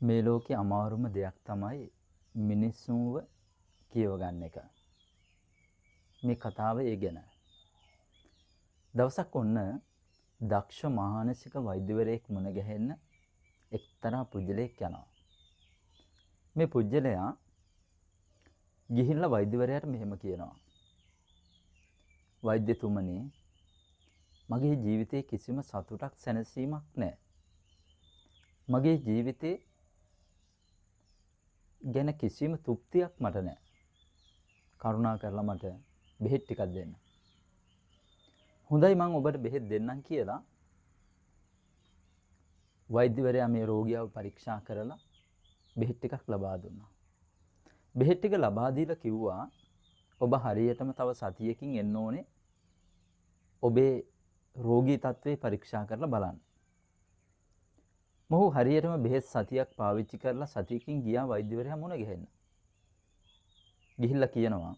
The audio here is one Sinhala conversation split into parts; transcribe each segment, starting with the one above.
මේ ලෝකේ අමාරුම දෙයක් තමයි මිනිස්සුන්ව කියව ගන්න එක. මේ කතාව ඒ ගැන. දවසක් ඔන්න දක්ෂ මානසික වෛද්‍යවරයෙක් මුණ ගැහෙන්න එක්තරා පුජ්‍යලයක් යනවා. මේ පුජ්‍යලයා ගිහිල්ලා වෛද්‍යවරයාට මෙහෙම කියනවා. වෛද්‍යතුමනි, මගේ ජීවිතේ කිසිම සතුටක් සැනසීමක් නැහැ. මගේ ජීවිතේ ගැන කිසිම තෘප්තියක් මට නැහැ. කරුණා කරලා මට බෙහෙත් ටිකක් දෙන්න. හොඳයි, මම ඔබට බෙහෙත් දෙන්නම් කියලා වෛද්‍යවරයා මේ රෝගියාව පරීක්ෂා කරලා බෙහෙත් ටිකක් ලබා දුන්නා. බෙහෙත් ටික ලබා දීලා කිව්වා, ඔබ හරියටම තව සතියකින් එන්න ඕනේ. ඔබේ රෝගී තත්ත්වේ පරීක්ෂා කරලා බලන්න. මොහු හරියටම බෙහෙත් සතියක් පාවිච්චි කරලා සතියකින් ගියා වෛද්‍යවරයා මුණ ගැහෙන්න. ගිහිල්ලා කියනවා,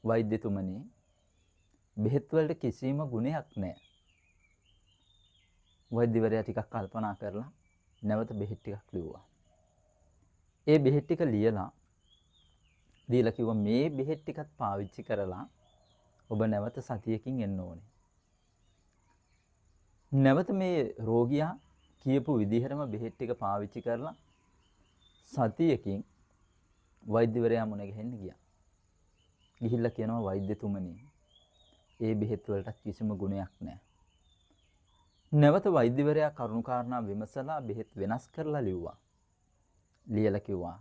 වෛද්‍යතුමනි, බෙහෙත් වලට කිසිම ගුණයක් නැහැ. වෛද්‍යවරයා ටිකක් කල්පනා කරලා නැවත බෙහෙත් ටිකක් ලිව්වා. ඒ බෙහෙත් ටික ලියලා දීලා කිව්වා, මේ බෙහෙත් ටිකත් පාවිච්චි කරලා ඔබ නැවත සතියකින් එන්න ඕනේ. නැවත මේ රෝගියා කියපු විදිහටම බෙහෙත් ටික පාවිච්චි කරලා සතියකින් වෛද්‍යවරයා මුණ ගැහෙන්න ගියා. ගිහිල්ලා කියනවා, වෛද්‍යතුමනි, ඒ බෙහෙත් වලට කිසිම ගුණයක් නැහැ. නැවත වෛද්‍යවරයා කරුණාකාරණා විමසලා බෙහෙත් වෙනස් කරලා ලිව්වා. ලියලා කිව්වා,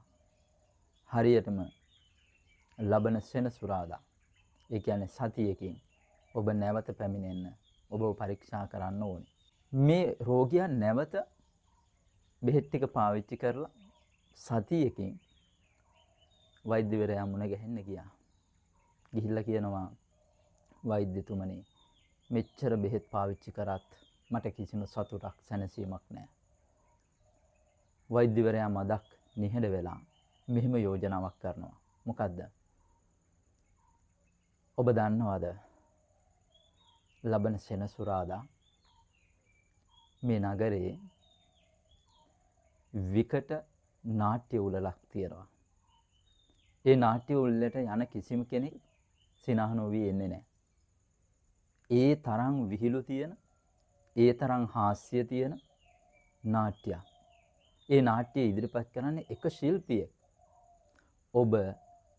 හරියටම ලබන සෙනසුරාදා, ඒ කියන්නේ සතියකින් ඔබ නැවත පැමිණෙන්න, ඔබව පරීක්ෂා කරන්න ඕනේ. මේ රෝගියා නැවත බෙහෙත් ටික පාවිච්චි කරලා සතියකින් වෛද්‍යවරයා මුණ ගැහෙන්න ගියා. ගිහිල්ලා කියනවා, වෛද්‍යතුමනි, මෙච්චර බෙහෙත් පාවිච්චි කරත් මට කිසිම සතුටක් සැනසීමක් නැහැ. වෛද්‍යවරයා මදක් නිහඬ වෙලා මෙහෙම යෝජනාවක් කරනවා. මොකද්ද? ඔබ දන්නවද? ලබන සෙනසුරාදා මේ නගරේ විකට නාට්‍ය උළෙලක් තියෙනවා. ඒ නාට්‍ය උළෙලට යන කිසිම කෙනෙක් සිනහ නොවි එන්නේ නැහැ. ඒ තරම් විහිළු තියෙන, ඒ තරම් හාස්‍ය තියෙන නාට්‍යයක්. ඒ නාට්‍ය ඉදිරිපත් කරන්නේ එක ශිල්පියෙක්. ඔබ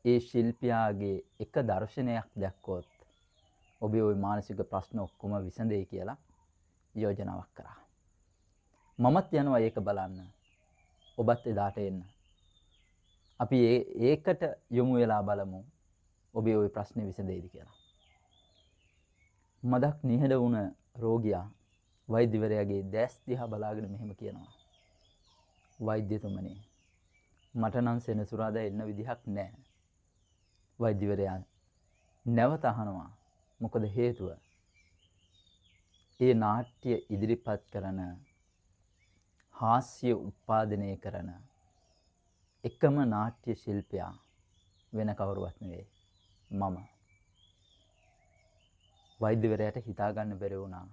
ඒ ශිල්පියාගේ එක දර්ශනයක් දැක්කොත් ඔබේ ওই මානසික ප්‍රශ්න ඔක්කොම විසඳෙයි කියලා යෝජනාවක් කරා. මමත් යනවා ඒක බලන්න. ඔබත් එදාට එන්න. අපි ඒකට යොමු වෙලා බලමු ඔබේ ওই ප්‍රශ්නේ විසඳෙයිද කියලා. මදක් නිහඬ වුණ රෝගියා වෛද්‍යවරයාගේ දැස් දිහා බලාගෙන මෙහෙම කියනවා, වෛද්‍යතුමනි, මට නම් සෙනසුරාදා එන්න විදිහක් නැහැ. වෛද්‍යවරයා නැවත අහනවා, මොකද හේතුව? ඒ නාට්‍ය ඉදිරිපත් කරන, හාස්‍ය උත්පාදනය කරන එකම නාට්‍ය ශිල්පියා වෙන කවුරුවත් නෙවෙයි, මම. වෛද්‍යවරයාට හිතා ගන්න බැරි වුණා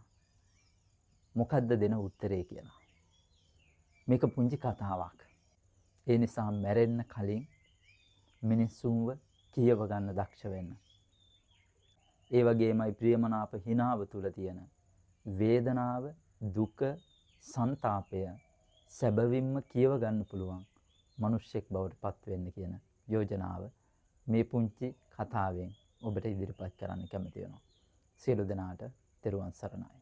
මොකද්ද දෙන උත්තරේ කියලා. මේක පුංචි කතාවක්. ඒ නිසා මැරෙන්න කලින් මිනිස්සුන්ව කියව ගන්න දක්ෂ වෙන්න. ඒ වගේමයි ප්‍රියමනාප හිනාව තුල තියෙන වේදනාව, දුක, සංతాපය සැබවින්ම කියව ගන්න පුළුවන් මිනිස්සෙක් බවට පත් වෙන්න කියන යෝජනාව මේ පුංචි කතාවෙන් ඔබට ඉදිරිපත් කරන්න කැමති වෙනවා. සියලු දෙනාට තෙරුවන් සරණයි.